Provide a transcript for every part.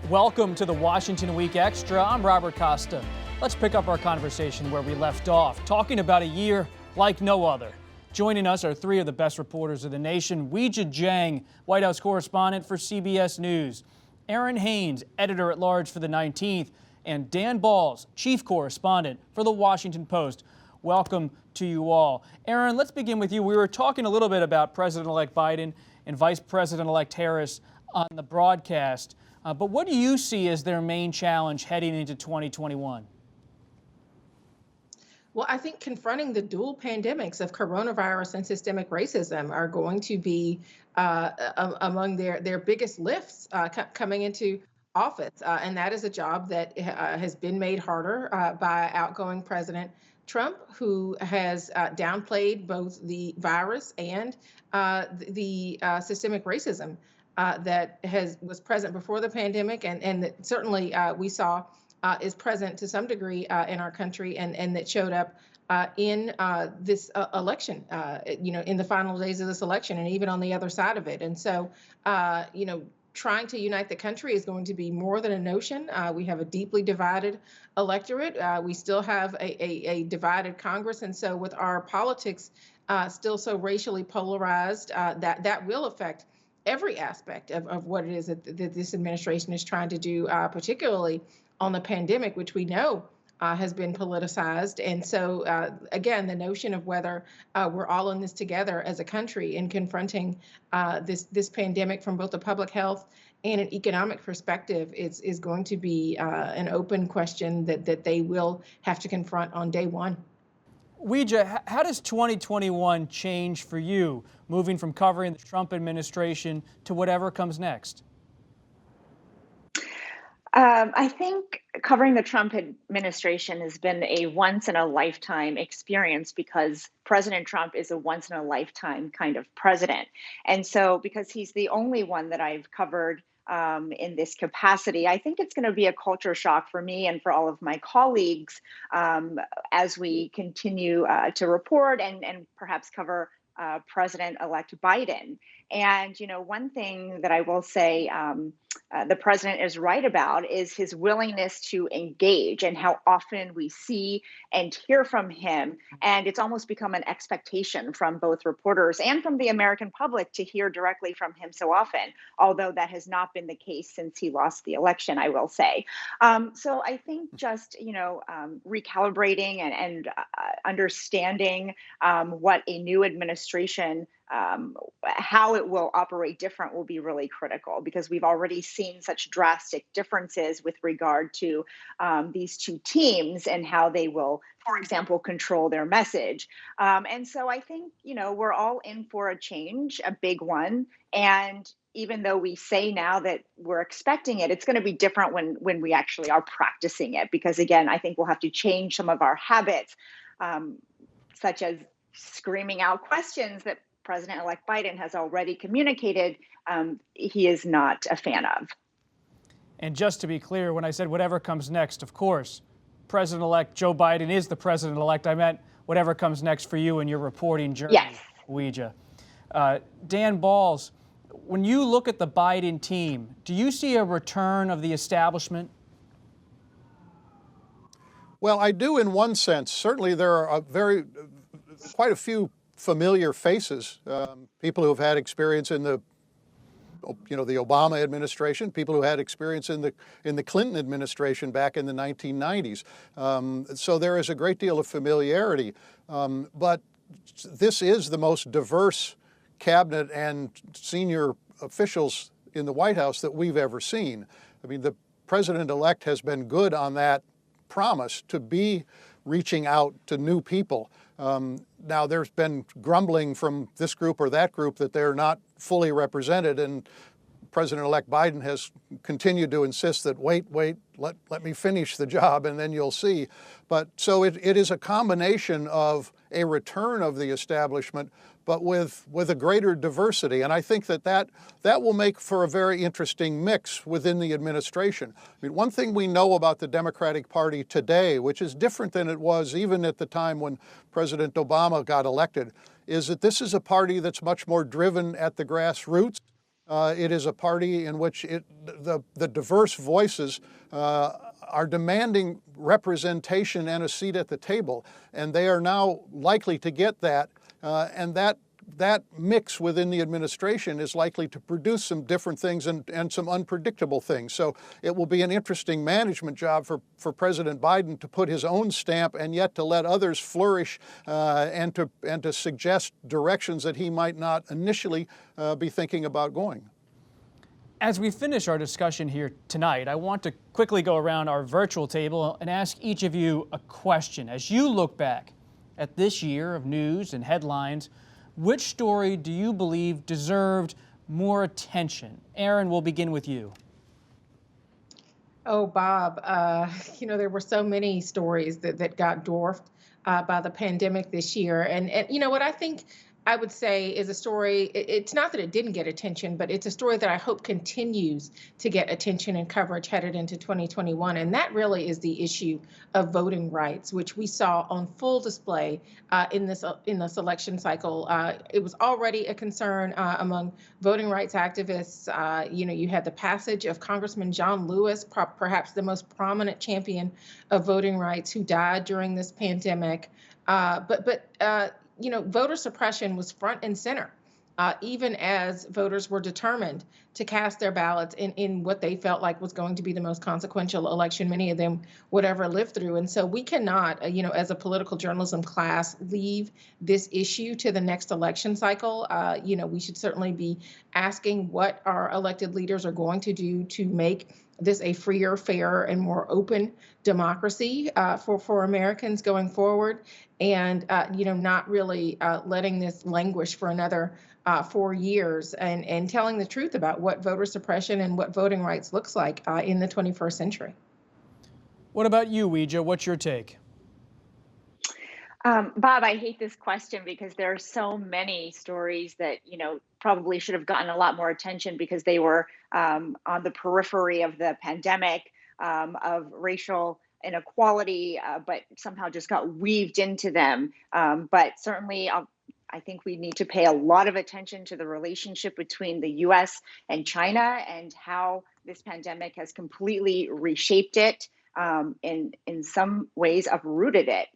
Welcome to the Washington Week Extra. I'm Robert Costa. Let's pick up our conversation where we left off, talking about a year like no other. Joining us are three of the best reporters of the nation. Weijia Jiang, White House correspondent for CBS News. Errin Haines, editor-at-large for the 19th. And Balz, chief correspondent for the Washington Post. Welcome to you all. Errin, let's begin with you. We were talking a little bit about President-elect Biden and Vice President-elect Harris on the broadcast. But what do you see as their main challenge heading into 2021? Well, I think confronting the dual pandemics of coronavirus and systemic racism are going to be among their biggest lifts coming into office. And that is a job that has been made harder by outgoing President Trump, who has downplayed both the virus and the systemic racism that was present before the pandemic, and that certainly we saw is present to some degree in our country, and that showed up in this election, in the final days of this election, and even on the other side of it. And so, trying to unite the country is going to be more than a notion. We have a deeply divided electorate. We still have a divided Congress, and so with our politics still so racially polarized, that will affect every aspect of what it is that this administration is trying to do, particularly on the pandemic, which we know has been politicized. And so, again, the notion of whether we're all in this together as a country in confronting this pandemic from both a public health and an economic perspective is going to be an open question that they will have to confront on day one. Weijia, how does 2021 change for you, moving from covering the Trump administration to whatever comes next? I think covering the Trump administration has been a once-in-a-lifetime experience because President Trump is a once-in-a-lifetime kind of president. And so because he's the only one that I've covered in this capacity, I think it's going to be a culture shock for me and for all of my colleagues as we continue to report and perhaps cover President-elect Biden. And, one thing that I will say the president is right about is his willingness to engage and how often we see and hear from him. And it's almost become an expectation from both reporters and from the American public to hear directly from him so often, although that has not been the case since he lost the election, I will say. So I think just, recalibrating and understanding what a new administration how it will operate different will be really critical because we've already seen such drastic differences with regard to these two teams and how they will, for example, control their message. And so I think, we're all in for a change, a big one. And even though we say now that we're expecting it, it's going to be different when we actually are practicing it. Because again, I think we'll have to change some of our habits, such as screaming out questions that President-elect Biden has already communicated he is not a fan of. And just to be clear, when I said whatever comes next, of course, President-elect Joe Biden is the president-elect. I meant whatever comes next for you in your reporting journey, yes. Weijia. Balz, when you look at the Biden team, do you see a return of the establishment? Well, I do in one sense. Certainly there are quite a few familiar faces, people who have had experience in the Obama administration, people who had experience in the Clinton administration back in the 1990s. So there is a great deal of familiarity. But this is the most diverse cabinet and senior officials in the White House that we've ever seen. I mean, the president-elect has been good on that promise to be reaching out to new people. Now, there's been grumbling from this group or that group that they're not fully represented, and President-elect Biden has continued to insist that wait, let me finish the job and then you'll see. But so it is a combination of a return of the establishment, but with a greater diversity. And I think that will make for a very interesting mix within the administration. I mean, one thing we know about the Democratic Party today, which is different than it was even at the time when President Obama got elected, is that this is a party that's much more driven at the grassroots. It is a party in which the diverse voices are demanding representation and a seat at the table, and they are now likely to get that, and that mix within the administration is likely to produce some different things and some unpredictable things. So it will be an interesting management job for President Biden to put his own stamp and yet to let others flourish and to suggest directions that he might not initially be thinking about going. As we finish our discussion here tonight, I want to quickly go around our virtual table and ask each of you a question. As you look back at this year of news and headlines, which story do you believe deserved more attention? Errin, we'll begin with you. Oh, Bob, there were so many stories that got dwarfed by the pandemic this year. And what I think I would say is a story, it's not that it didn't get attention, but it's a story that I hope continues to get attention and coverage headed into 2021. And that really is the issue of voting rights, which we saw on full display in this election cycle. It was already a concern among voting rights activists. You had the passage of Congressman John Lewis, perhaps the most prominent champion of voting rights, who died during this pandemic. Voter suppression was front and center, even as voters were determined to cast their ballots in what they felt like was going to be the most consequential election many of them would ever live through. And so we cannot, as a political journalism class, leave this issue to the next election cycle. We should certainly be asking what our elected leaders are going to do to make this a freer, fairer, and more open democracy for Americans going forward, and not really letting this languish for another 4 years, and telling the truth about what voter suppression and what voting rights looks like in the 21st century. What about you, Weijia? What's your take? Bob, I hate this question because there are so many stories that, probably should have gotten a lot more attention because they were on the periphery of the pandemic, of racial inequality, but somehow just got weaved into them. But certainly, I think we need to pay a lot of attention to the relationship between the U.S. and China and how this pandemic has completely reshaped it. In some ways uprooted it,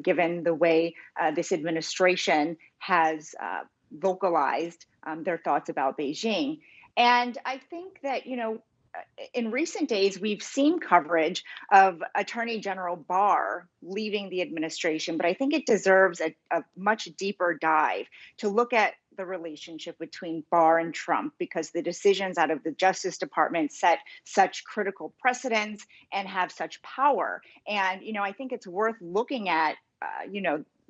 given the way this administration has vocalized their thoughts about Beijing. And I think that, in recent days, we've seen coverage of Attorney General Barr leaving the administration, but I think it deserves a much deeper dive to look at the relationship between Barr and Trump, because the decisions out of the Justice Department set such critical precedents and have such power. And, I think it's worth looking at,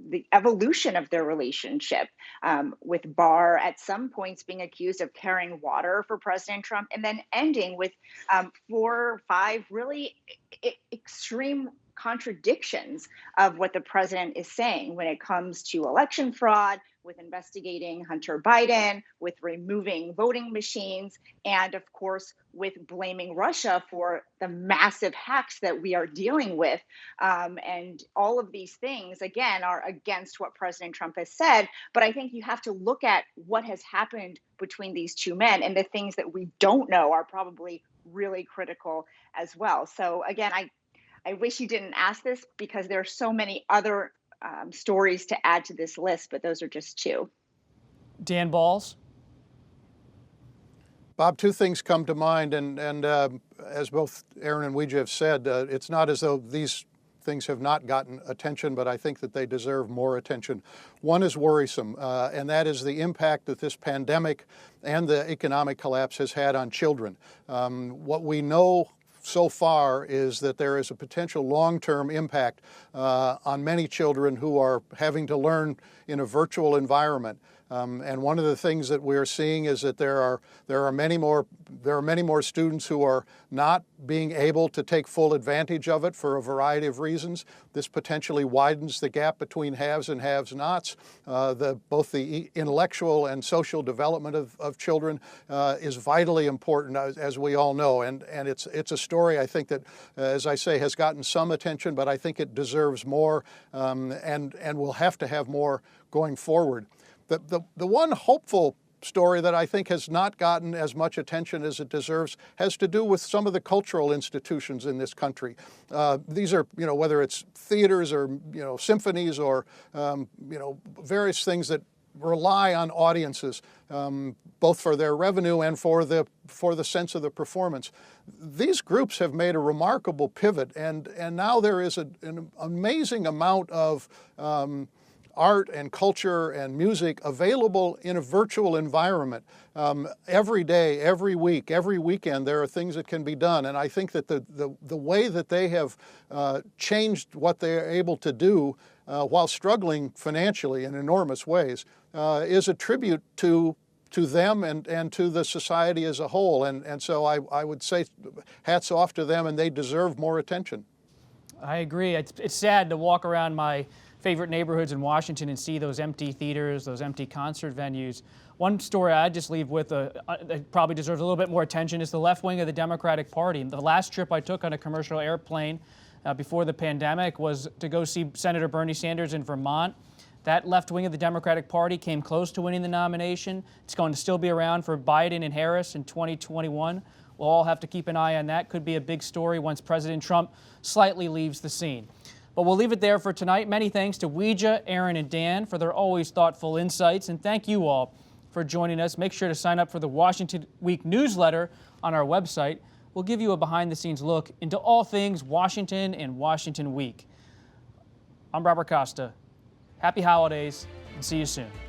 the evolution of their relationship, with Barr at some points being accused of carrying water for President Trump, and then ending with 4 or 5 really extreme contradictions of what the president is saying when it comes to election fraud, with investigating Hunter Biden, with removing voting machines, and of course, with blaming Russia for the massive hacks that we are dealing with. And all of these things, again, are against what President Trump has said. But I think you have to look at what has happened between these two men, and the things that we don't know are probably really critical as well. So again, I wish you didn't ask this because there are so many other stories to add to this list, but those are just 2. Dan Balz? Bob, 2 things come to mind, and as both Errin and Weijia have said, it's not as though these things have not gotten attention, but I think that they deserve more attention. One is worrisome, and that is the impact that this pandemic and the economic collapse has had on children. What we know so far is that there is a potential long-term impact on many children who are having to learn in a virtual environment. And one of the things that we're seeing is that there are many more students who are not being able to take full advantage of it for a variety of reasons. This potentially widens the gap between haves and have-nots. Both the intellectual and social development of children is vitally important, as we all know. And it's a story, I think, that, as I say, has gotten some attention, but I think it deserves more, and will have to have more going forward. The one hopeful story that I think has not gotten as much attention as it deserves has to do with some of the cultural institutions in this country. These are, whether it's theaters or, symphonies or, various things that rely on audiences, both for their revenue and for the sense of the performance. These groups have made a remarkable pivot, and now there is an amazing amount of art and culture and music available in a virtual environment. Every day, every week, every weekend, there are things that can be done. And I think that the way that they have changed what they are able to do while struggling financially in enormous ways is a tribute to them and to the society as a whole. And so I would say hats off to them, and they deserve more attention. I agree. It's sad to walk around my favorite neighborhoods in Washington and see those empty theaters, those empty concert venues. One story I'd just leave with that probably deserves a little bit more attention is the left wing of the Democratic Party. The last trip I took on a commercial airplane before the pandemic was to go see Senator Bernie Sanders in Vermont. That left wing of the Democratic Party came close to winning the nomination. It's going to still be around for Biden and Harris in 2021. We'll all have to keep an eye on that. Could be a big story once President Trump slightly leaves the scene. But we'll leave it there for tonight. Many thanks to Weijia, Errin, and Dan for their always thoughtful insights. And thank you all for joining us. Make sure to sign up for the Washington Week newsletter on our website. We'll give you a behind-the-scenes look into all things Washington and Washington Week. I'm Robert Costa. Happy holidays, and see you soon.